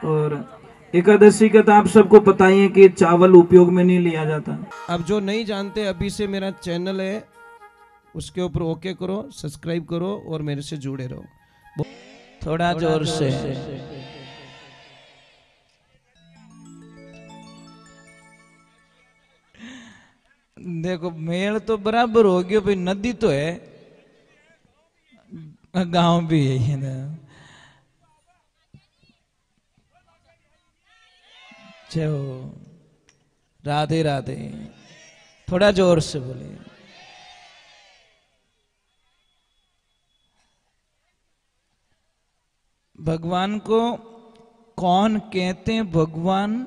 और एकादशी का तो आप सबको पता ही है कि चावल उपयोग में नहीं लिया जाता। अब जो नहीं जानते, अभी से मेरा चैनल है उसके ऊपर ओके करो, सब्सक्राइब करो और मेरे से जुड़े रहो। थोड़ा जोर से देखो मेल तो बराबर हो गयो भाई, नदी तो है, गांव भी है ना। चलो राधे राधे, थोड़ा जोर से बोलिए। भगवान को कौन कहते हैं? भगवान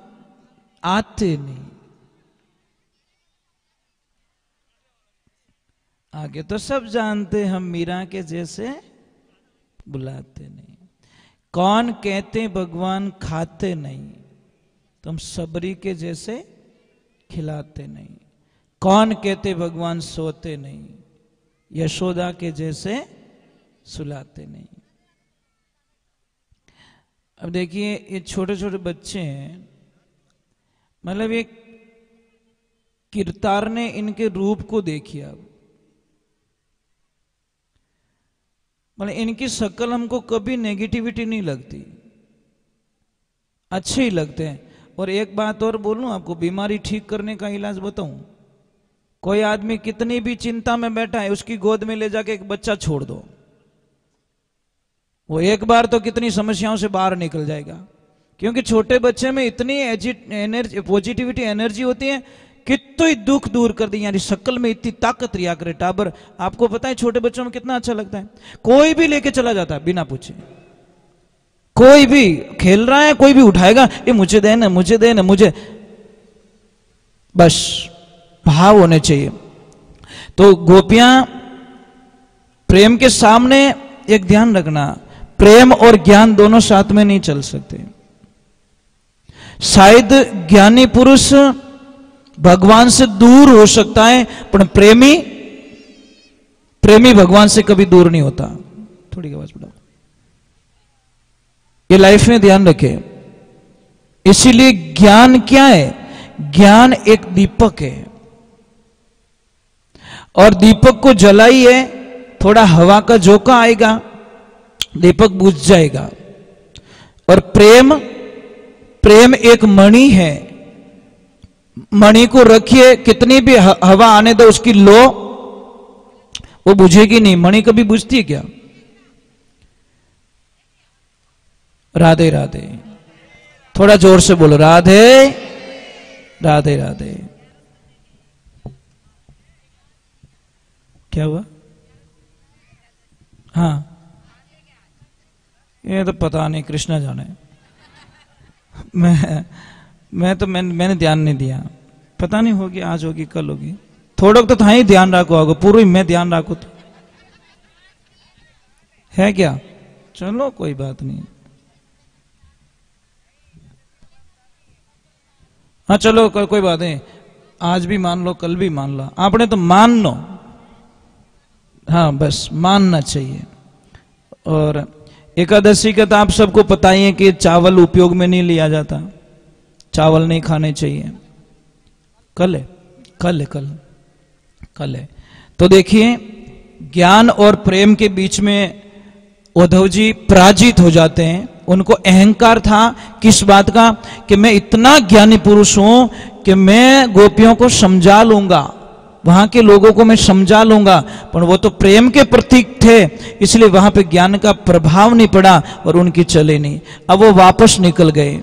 आते नहीं, आगे तो सब जानते, हम मीरा के जैसे बुलाते नहीं। कौन कहते हैं भगवान खाते नहीं, तो हम सबरी के जैसे खिलाते नहीं। कौन कहते भगवान सोते नहीं, यशोदा के जैसे सुलाते नहीं। अब देखिए ये छोटे छोटे बच्चे हैं, मतलब ये किरतार ने इनके रूप को देखिए। अब मतलब इनकी शक्ल हमको कभी नेगेटिविटी नहीं लगती, अच्छे ही लगते हैं। और एक बात और बोलूं आपको, बीमारी ठीक करने का इलाज बताऊं। कोई आदमी कितनी भी चिंता में बैठा है, उसकी गोद में ले जाके एक बच्चा छोड़ दो, वो एक बार तो कितनी समस्याओं से बाहर निकल जाएगा। क्योंकि छोटे बच्चे में इतनी एनर्जी, पॉजिटिविटी एनर्जी होती है, कितनी दुख दूर कर दी। यानी शक्ल में इतनी ताकत रिया करे टाबर। आपको पता है छोटे बच्चों में कितना अच्छा लगता है, कोई भी लेके चला जाता है बिना पूछे। कोई भी खेल रहा है, कोई भी उठाएगा, ये मुझे दे ना, मुझे दे ना, मुझे, बस भाव होने चाहिए। तो गोपियां प्रेम के सामने एक ध्यान रखना, प्रेम और ज्ञान दोनों साथ में नहीं चल सकते। शायद ज्ञानी पुरुष भगवान से दूर हो सकता है, पर प्रेमी भगवान से कभी दूर नहीं होता। थोड़ी आवाज बढ़ाओ, ये लाइफ में ध्यान रखें। इसीलिए ज्ञान क्या है? ज्ञान एक दीपक है, और दीपक को जलाइए, थोड़ा हवा का झोंका आएगा, दीपक बुझ जाएगा। और प्रेम एक मणि है, मणि को रखिए, कितनी भी हवा आने दो, उसकी लो वो बुझेगी नहीं। मणि कभी बुझती है क्या? राधे राधे, थोड़ा जोर से बोलो, राधे राधे राधे। क्या हुआ? हाँ, ये तो पता नहीं, कृष्णा जाने। मैंने ध्यान नहीं दिया, पता नहीं होगी, आज होगी कल होगी। थोड़ा तो था ही ध्यान रखो, होगा पूरी मैं ध्यान रखो तो है क्या? चलो कोई बात नहीं। हाँ चलो कोई बात नहीं, आज भी मान लो, कल भी मान लो, आपने तो मान लो। हाँ बस मानना चाहिए। और एकादशी का तो आप सबको पता ही है कि चावल उपयोग में नहीं लिया जाता, चावल नहीं खाने चाहिए। कल है। तो देखिए ज्ञान और प्रेम के बीच में उद्धव जी पराजित हो जाते हैं। उनको अहंकार था किस बात का? कि मैं इतना ज्ञानी पुरुष हूं कि मैं गोपियों को समझा लूंगा, वहां के लोगों को मैं समझा लूंगा। पर वो तो प्रेम के प्रतीक थे, इसलिए वहां पे ज्ञान का प्रभाव नहीं पड़ा और उनकी चले नहीं। अब वो वापस निकल गए,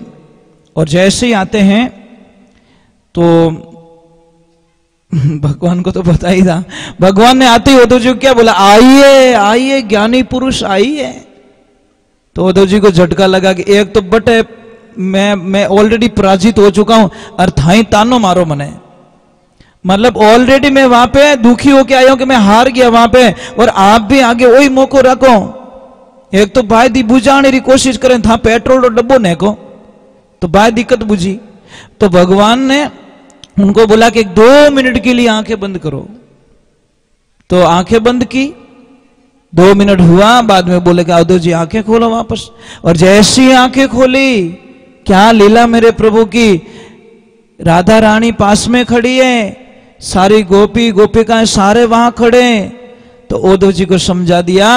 और जैसे ही आते हैं तो भगवान को तो पता ही था, भगवान ने आते ही उद्धव जी को क्या बोला? आइए आइए ज्ञानी पुरुष आइए। तो उद्धव जी को झटका लगा कि एक तो बटे मैं ऑलरेडी पराजित हो चुका हूं, और थाई तानो मारो मने, मतलब ऑलरेडी मैं वहां पे दुखी होके आया हूं कि मैं हार गया वहां पे, और आप भी आगे वही मौको रखो। एक तो भाई दी बुझाने की कोशिश करें था, पेट्रोल और डब्बो ने को तो भाई दिक्कत बुझी। तो भगवान ने उनको बोला कि 2 मिनट के लिए आंखें बंद करो। तो आंखें बंद की, 2 मिनट हुआ, बाद में बोले कि उद्धव जी आंखें खोलो वापस। और जैसी आंखें खोली क्या लीला मेरे प्रभु की। राधा रानी पास में खड़ी है, सारी गोपी गोपिकाएं सारे वहां खड़े हैं। तो उद्धव जी को समझा दिया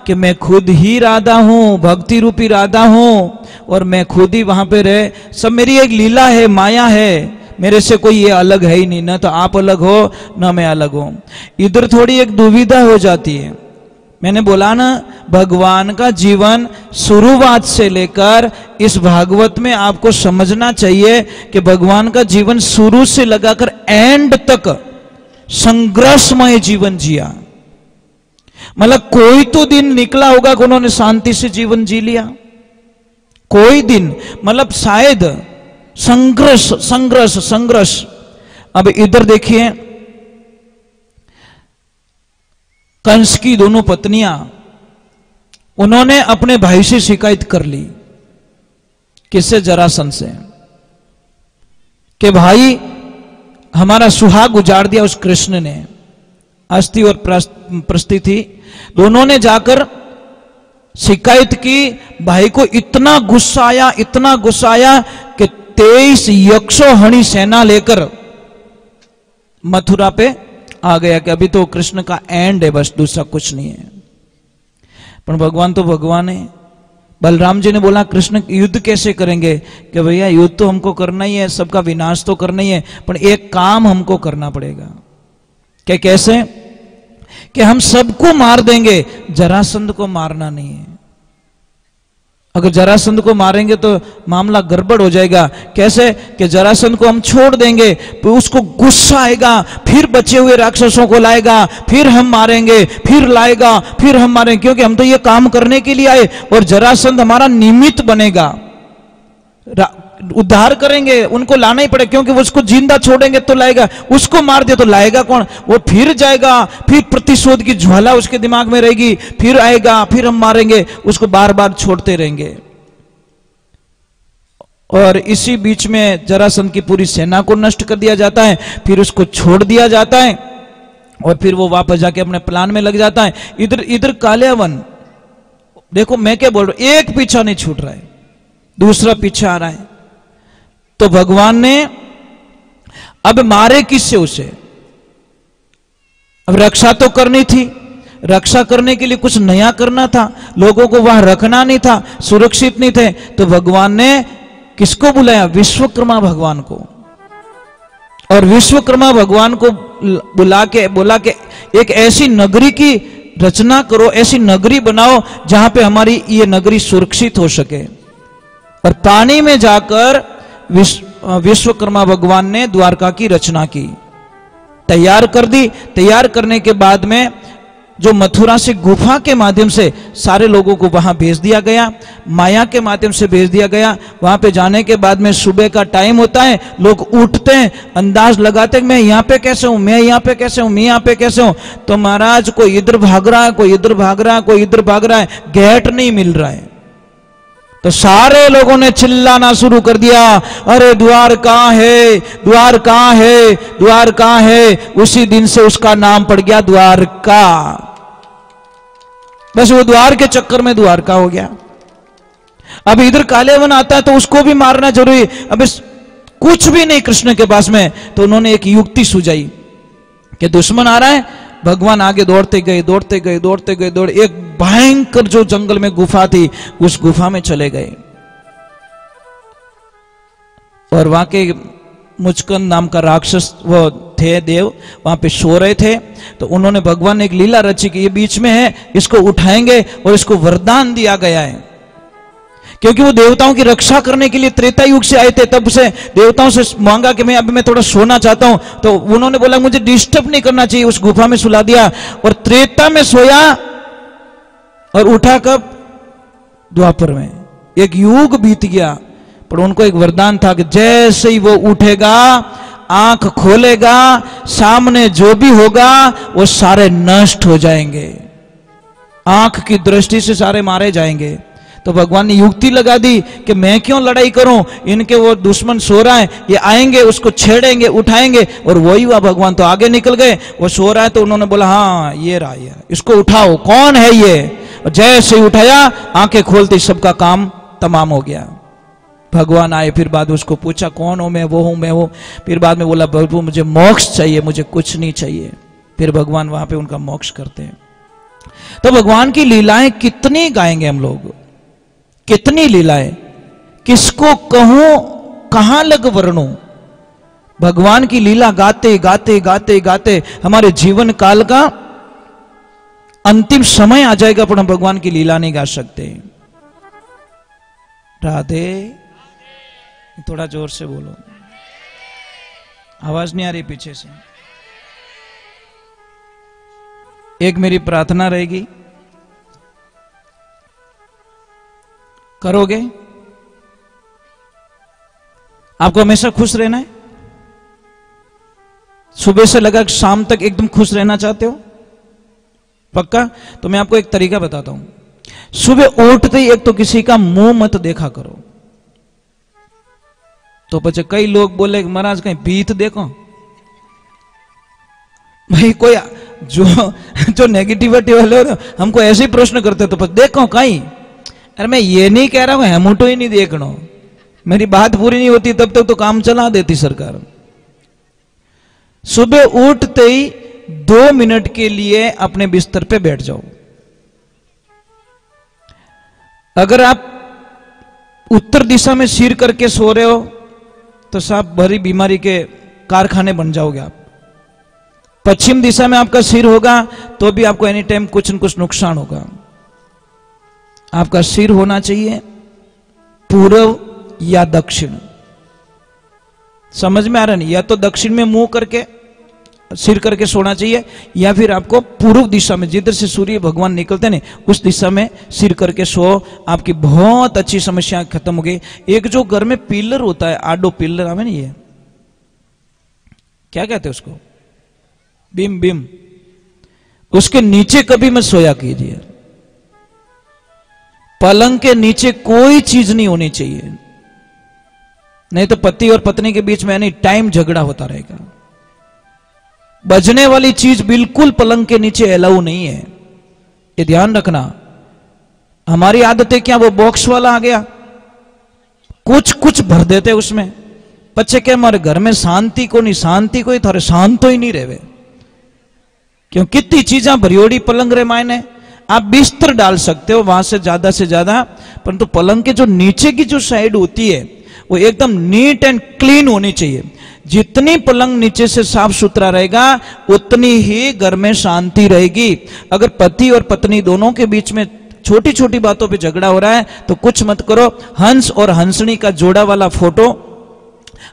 कि मैं खुद ही राधा हूं, भक्ति रूपी राधा हूं, और मैं खुद ही वहां पे रहे। सब मेरी एक लीला है, माया है, मेरे से कोई ये अलग है ही नहीं, ना तो आप अलग हो ना मैं अलग हूं। इधर थोड़ी एक दुविधा हो जाती है। मैंने बोला ना, भगवान का जीवन शुरुआत से लेकर इस भागवत में आपको समझना चाहिए कि भगवान का जीवन शुरू से लगाकर एंड तक संघर्षमय जीवन जिया। मतलब कोई तो दिन निकला होगा कि उन्होंने शांति से जीवन जी लिया, कोई दिन, मतलब शायद संघर्ष संघर्ष संघर्ष। अब इधर देखिए, कंस की दोनों पत्नियां, उन्होंने अपने भाई से शिकायत कर ली। किससे? जरासंध से, कि भाई हमारा सुहाग उजाड़ दिया उस कृष्ण ने। अस्थि और प्रस्ति थी, दोनों ने जाकर शिकायत की। भाई को इतना गुस्सा आया, इतना गुस्सा आया कि 23 यक्षोहणी सेना लेकर मथुरा पे आ गया कि अभी तो कृष्ण का एंड है, बस दूसरा कुछ नहीं है। पर भगवान तो भगवान है। बलराम जी ने बोला कृष्ण युद्ध कैसे करेंगे? कि भैया युद्ध तो हमको करना ही है, सबका विनाश तो करना ही है, पर एक काम हमको करना पड़ेगा। क्या? कैसे? कि हम सबको मार देंगे, जरासंध को मारना नहीं है। अगर जरासंध को मारेंगे तो मामला गड़बड़ हो जाएगा। कैसे? कि जरासंध को हम छोड़ देंगे तो उसको गुस्सा आएगा, फिर बचे हुए राक्षसों को लाएगा, फिर हम मारेंगे, फिर लाएगा, फिर हम मारेंगे, क्योंकि हम तो ये काम करने के लिए आए, और जरासंध हमारा निमित्त बनेगा। उद्धार करेंगे, उनको लाना ही पड़ेगा, क्योंकि वो उसको जिंदा छोड़ेंगे तो लाएगा, उसको मार दे तो लाएगा कौन? वो फिर जाएगा, फिर प्रतिशोध की ज्वाला उसके दिमाग में रहेगी, फिर आएगा, फिर हम मारेंगे, उसको बार बार छोड़ते रहेंगे। और इसी बीच में जरासंध की पूरी सेना को नष्ट कर दिया जाता है, फिर उसको छोड़ दिया जाता है, और फिर वो वापस जाके अपने प्लान में लग जाता है। इधर काल्यावन, देखो मैं क्या बोल रहा हूं, एक पीछा नहीं छूट रहा है, दूसरा पीछा आ रहा है। तो भगवान ने अब मारे किससे उसे? अब रक्षा तो करनी थी, रक्षा करने के लिए कुछ नया करना था, लोगों को वहां रखना नहीं था, सुरक्षित नहीं थे। तो भगवान ने किसको बुलाया? विश्वकर्मा भगवान को। और विश्वकर्मा भगवान को बुला के बोला कि एक ऐसी नगरी की रचना करो, ऐसी नगरी बनाओ जहां पे हमारी ये नगरी सुरक्षित हो सके। और पानी में जाकर विश्वकर्मा भगवान ने द्वारका की रचना की, तैयार कर दी। तैयार करने के बाद में जो मथुरा से गुफा के माध्यम से सारे लोगों को वहां भेज दिया गया, माया के माध्यम से भेज दिया गया। वहां पे जाने के बाद में सुबह का टाइम होता है, लोग उठते हैं, अंदाज लगाते हैं मैं यहाँ पे कैसे हूं, मैं यहाँ पे कैसे हूं, मैं यहाँ पे कैसे हूं। तो महाराज कोई इधर भाग रहा है, कोई इधर भाग रहा है, कोई इधर भाग रहा है, गेट नहीं मिल रहा है। तो सारे लोगों ने चिल्लाना शुरू कर दिया, अरे द्वार कहां है, द्वार कहां है, द्वार कहां है। उसी दिन से उसका नाम पड़ गया द्वारका। बस वो द्वार के चक्कर में द्वारका हो गया। अब इधर काल्यावन आता है तो उसको भी मारना जरूरी। अब कुछ भी नहीं कृष्ण के पास में, तो उन्होंने एक युक्ति सुझाई कि दुश्मन आ रहा है। भगवान आगे दौड़ते गए, दौड़ते गए, दौड़ते गए, दौड़, एक भयंकर जो जंगल में गुफा थी, उस गुफा में चले गए। और वहां के मुचकंद नाम का राक्षस वो थे, देव वहां पे सो रहे थे। तो उन्होंने, भगवान ने एक लीला रची कि ये बीच में है, इसको उठाएंगे, और इसको वरदान दिया गया है, क्योंकि वो देवताओं की रक्षा करने के लिए त्रेता युग से आए थे। तब से देवताओं से मांगा कि मैं थोड़ा सोना चाहता हूं। तो उन्होंने बोला मुझे डिस्टर्ब नहीं करना चाहिए, उस गुफा में सुला दिया, और त्रेता में सोया और उठा कब? द्वापर में। एक युग बीत गया, पर उनको एक वरदान था कि जैसे ही वो उठेगा, आंख खोलेगा, सामने जो भी होगा वो सारे नष्ट हो जाएंगे, आंख की दृष्टि से सारे मारे जाएंगे। तो भगवान ने युक्ति लगा दी कि मैं क्यों लड़ाई करूं, इनके वो दुश्मन सो रहा है, ये आएंगे, उसको छेड़ेंगे, उठाएंगे। और वही हुआ, भगवान तो आगे निकल गए, वो सो रहा है तो उन्होंने बोला हाँ ये रहा, ये इसको उठाओ, कौन है ये। और जैसे ही उठाया, आंखें खोलते सबका काम तमाम हो गया। भगवान आए, फिर बाद में उसको पूछा कौन हो, मैं वो हूं, मैं वो। फिर बाद में बोला प्रभु मुझे मोक्ष चाहिए, मुझे कुछ नहीं चाहिए। फिर भगवान वहां पे उनका मोक्ष करते हैं। तो भगवान की लीलाएं कितनी गाएंगे हम लोग, कितनी लीलाएं, किसको कहूं, कहां लग वर्णूं। भगवान की लीला गाते गाते गाते गाते हमारे जीवन काल का अंतिम समय आ जाएगा, पर हम भगवान की लीला नहीं गा सकते। राधे, थोड़ा जोर से बोलो, आवाज नहीं आ रही पीछे से। एक मेरी प्रार्थना रहेगी, करोगे? आपको हमेशा खुश रहना है? सुबह से लगा शाम तक एकदम खुश रहना चाहते हो? पक्का? तो मैं आपको एक तरीका बताता हूं। सुबह उठते ही एक तो किसी का मुंह मत देखा करो। तो पचे कई लोग बोले कि महाराज कहीं बीत देखो। भाई कोई जो नेगेटिविटी वाले हमको ऐसे ही प्रश्न करते तो देखो कहीं। अरे मैं ये नहीं कह रहा हूं हेमुटो ही नहीं देखना, मेरी बात पूरी नहीं होती तब तक तो काम चला देती सरकार। सुबह उठते ही 2 मिनट के लिए अपने बिस्तर पे बैठ जाओ। अगर आप उत्तर दिशा में सिर करके सो रहे हो तो साहब बड़ी बीमारी के कारखाने बन जाओगे आप। पश्चिम दिशा में आपका सिर होगा तो भी आपको एनी टाइम कुछ न कुछ नुकसान होगा। आपका सिर होना चाहिए पूर्व या दक्षिण। समझ में आ रहा नहीं? या तो दक्षिण में मुंह करके सिर करके सोना चाहिए, या फिर आपको पूर्व दिशा में जिधर से सूर्य भगवान निकलते हैं उस दिशा में सिर करके सो। आपकी बहुत अच्छी समस्या खत्म हो गई। एक जो घर में पिलर होता है, आडो पिलर हमें नहीं, है क्या कहते हैं उसको, बीम, बीम, उसके नीचे कभी मत सोया कीजिए। पलंग के नीचे कोई चीज नहीं होनी चाहिए, नहीं तो पति और पत्नी के बीच में एनी टाइम झगड़ा होता रहेगा। बजने वाली चीज बिल्कुल पलंग के नीचे अलाउ नहीं है, ये ध्यान रखना। हमारी आदतें क्या, वो बॉक्स वाला आ गया, कुछ कुछ भर देते उसमें। बच्चे क्या हमारे घर में शांति को नहीं, शांति को ही थारे शांत तो ही नहीं रहे, क्यों कितनी चीजें भरियोड़ी पलंग रे मायने। आप बिस्तर डाल सकते हो वहां से ज्यादा, परंतु पलंग के जो नीचे की जो साइड होती है वो एकदम नीट एंड क्लीन होनी चाहिए। जितनी पलंग नीचे से साफ सुथरा रहेगा उतनी ही घर में शांति रहेगी। अगर पति और पत्नी दोनों के बीच में छोटी छोटी बातों पे झगड़ा हो रहा है तो कुछ मत करो, हंस और हंसनी का जोड़ा वाला फोटो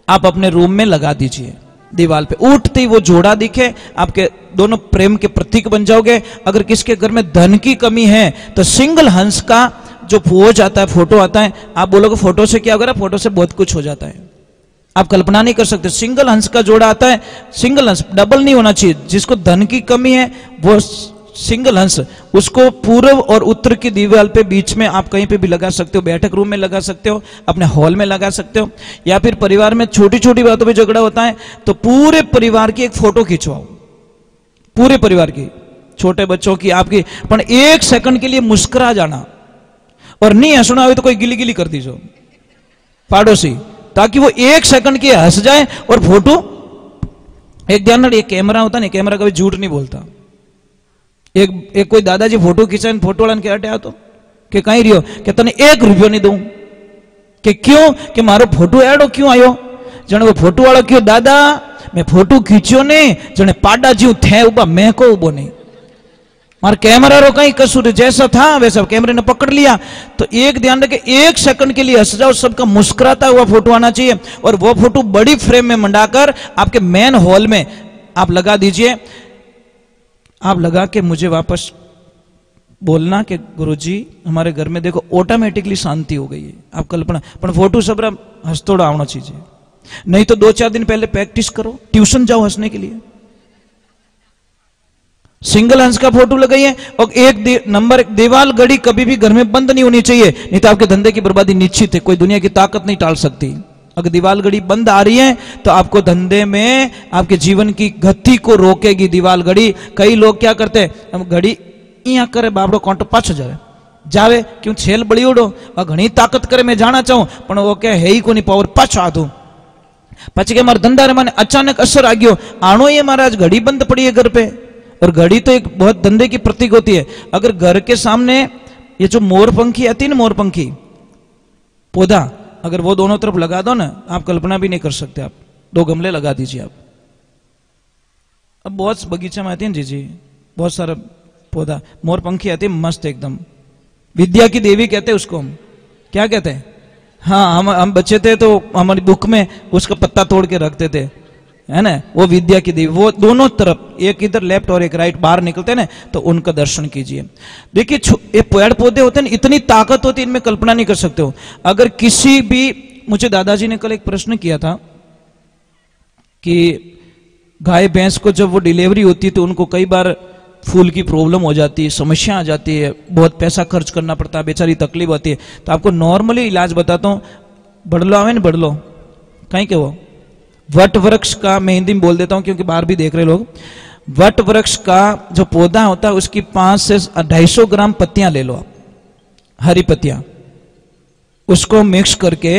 आप अपने रूम में लगा दीजिए दीवार पे। उठते ही वो जोड़ा दिखे, आपके दोनों प्रेम के प्रतीक बन जाओगे। अगर किसके घर में धन की कमी है तो सिंगल हंस का जो पोज आता है, फोटो आता है, आप बोलोगे फोटो से क्या होगा? फोटो से बहुत कुछ हो जाता है, आप कल्पना नहीं कर सकते। सिंगल हंस का जोड़ा आता है, सिंगल हंस, डबल नहीं होना चाहिए। जिसको धन की कमी है वो सिंगल हंस, उसको पूर्व और उत्तर की दीवार पे बीच में आप कहीं पे भी लगा सकते हो, बैठक रूम में लगा सकते हो, अपने हॉल में लगा सकते हो। या फिर परिवार में छोटी छोटी बातों पे झगड़ा होता है तो पूरे परिवार की एक फोटो खिंचवाओ, पूरे परिवार की, छोटे बच्चों की, आपकी, पर 1 सेकंड के लिए मुस्कुरा जाना, और नहीं हंसना हो तो कोई गिली गिली कर दीजिए पड़ोसी, ताकि वो 1 सेकंड के हंस जाए और फोटो। एक ध्यान रखिए, कैमरा होता नहीं, कैमरा कभी झूठ नहीं बोलता। एक कोई दादाजी फोटो खींचा, फोटो वाला के हटे तो कि कहीं रियो कि तने 1 रुपयो नहीं दूं, कि क्यों, कि मारो फोटो एडो क्यों आयो, जने वो फोटो वाला क्यों, दादा मैं फोटो खींचो ने जने पाडा जीव थे उबा, मैं को उबो नहीं, मार कैमरा रो कहीं कसूर, जैसा था वैसा कैमरे ने पकड़ लिया। तो एक ध्यान रखे, 1 सेकंड के लिए हंस जाओ, सबका मुस्कुराता हुआ फोटो आना चाहिए। और वो फोटो बड़ी फ्रेम में मंडाकर आपके मेन हॉल में आप लगा दीजिए। आप लगा के मुझे वापस बोलना कि गुरुजी हमारे घर में देखो ऑटोमेटिकली शांति हो गई है। आप कल्पना, पर फोटो सब हंसतोड़ा आना चाहिए, नहीं तो 2-4 दिन पहले प्रैक्टिस करो, ट्यूशन जाओ हंसने के लिए। सिंगल हंस का फोटो लगाइए। और नंबर 1 दीवार घड़ी कभी भी घर में बंद नहीं होनी चाहिए, नहीं तो आपके धंधे की बर्बादी निश्चित है, कोई दुनिया की ताकत नहीं टाल सकती। अगर दीवार घड़ी बंद आ रही है तो आपको धंधे में, आपके जीवन की गति को रोकेगी दीवार घड़ी। कई लोग क्या करते हैं, हम घड़ी यहाँ करे बाबड़ो कांटो 5000 जावे क्यों छेल बड़ी उड़ो घनी ताकत करे मैं जाना चाहूं पण वो कहे है ही कोनी पावर पाछो आधो पछी के मारे धंधा रे माने अचानक असर आ गयो आणो ये महाराज घड़ी बंद पड़ी है घर पे और घड़ी तो एक बहुत धंधे की प्रतीक होती है। अगर घर के सामने ये जो मोरपंखी आती है ना मोरपंखी पौधा अगर वो दोनों तरफ लगा दो ना आप कल्पना भी नहीं कर सकते। आप 2 गमले लगा दीजिए आप। अब बहुत बगीचा में आती है जी बहुत सारा पौधा मोरपंखी आती है मस्त एकदम विद्या की देवी कहते हैं उसको हम क्या कहते हैं। हाँ हम बच्चे थे तो हमारी दुख में उसका पत्ता तोड़ के रखते थे है ना वो विद्या की देवी वो दोनों तरफ एक इधर लेफ्ट और एक राइट बाहर निकलते हैं ना तो उनका दर्शन कीजिए। देखिए ये पेड़ पौधे होते हैं इतनी ताकत होती है इनमें कल्पना नहीं कर सकते हो। अगर किसी भी मुझे दादाजी ने कल एक प्रश्न किया था कि गाय भैंस को जब वो डिलीवरी होती है तो उनको कई बार फूल की प्रॉब्लम हो जाती है समस्या आ जाती है बहुत पैसा खर्च करना पड़ता है बेचारी तकलीफ होती है। तो आपको नॉर्मली इलाज बताता हूँ बड़लो आवे ना बड़लो कहीं के वो वट वृक्ष का मैं हिंदी में बोल देता हूँ क्योंकि बाहर भी देख रहे लोग। वट वृक्ष का जो पौधा होता है उसकी 500 से 250 ग्राम पत्तियां ले लो आप हरी पत्तियां उसको मिक्स करके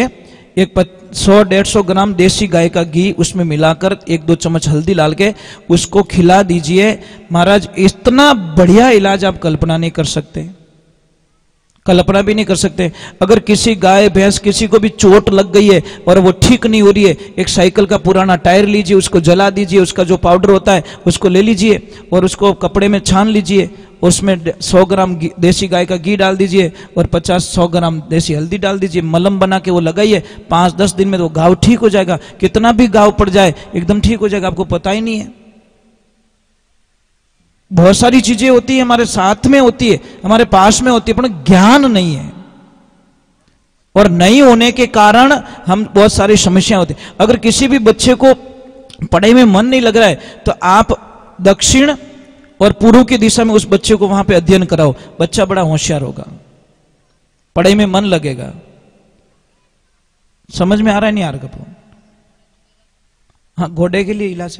एक 100-150 ग्राम देसी गाय का घी उसमें मिलाकर 1-2 चम्मच हल्दी डाल के उसको खिला दीजिए। महाराज इतना बढ़िया इलाज आप कल्पना नहीं कर सकते कल्पना भी नहीं कर सकते। अगर किसी गाय भैंस किसी को भी चोट लग गई है और वो ठीक नहीं हो रही है एक साइकिल का पुराना टायर लीजिए उसको जला दीजिए उसका जो पाउडर होता है उसको ले लीजिए और उसको कपड़े में छान लीजिए उसमें 100 ग्राम देसी गाय का घी डाल दीजिए और 50-100 ग्राम देसी हल्दी डाल दीजिए मलम बना के वो लगाइए 5-10 दिन में तो घाव ठीक हो जाएगा। कितना भी घाव पड़ जाए एकदम ठीक हो जाएगा आपको पता ही नहीं है। बहुत सारी चीजें होती है हमारे साथ में होती है हमारे पास में होती है पर ज्ञान नहीं है और नहीं होने के कारण हम बहुत सारी समस्या होती है। अगर किसी भी बच्चे को पढ़ाई में मन नहीं लग रहा है तो आप दक्षिण और पूर्व की दिशा में उस बच्चे को वहां पे अध्ययन कराओ बच्चा बड़ा होशियार होगा पढ़ाई में मन लगेगा। समझ में आ रहा है नहीं आ रहा कपूर। हाँ घोड़े के लिए इलाज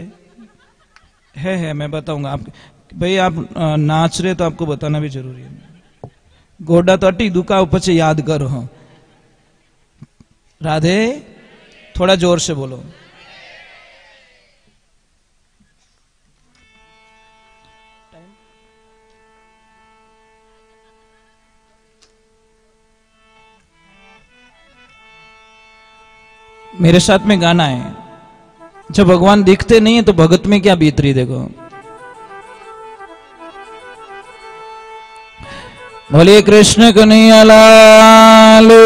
है मैं बताऊंगा आप भाई आप नाच रहे तो आपको बताना भी जरूरी है। घोड़ा तो अटी दुका ऊपर से याद करो। हाँ राधे थोड़ा जोर से बोलो। मेरे साथ में गाना है जब भगवान दिखते नहीं है तो भगत में क्या बीत रही देखो। बोलिए कृष्ण कन्हैया लाल।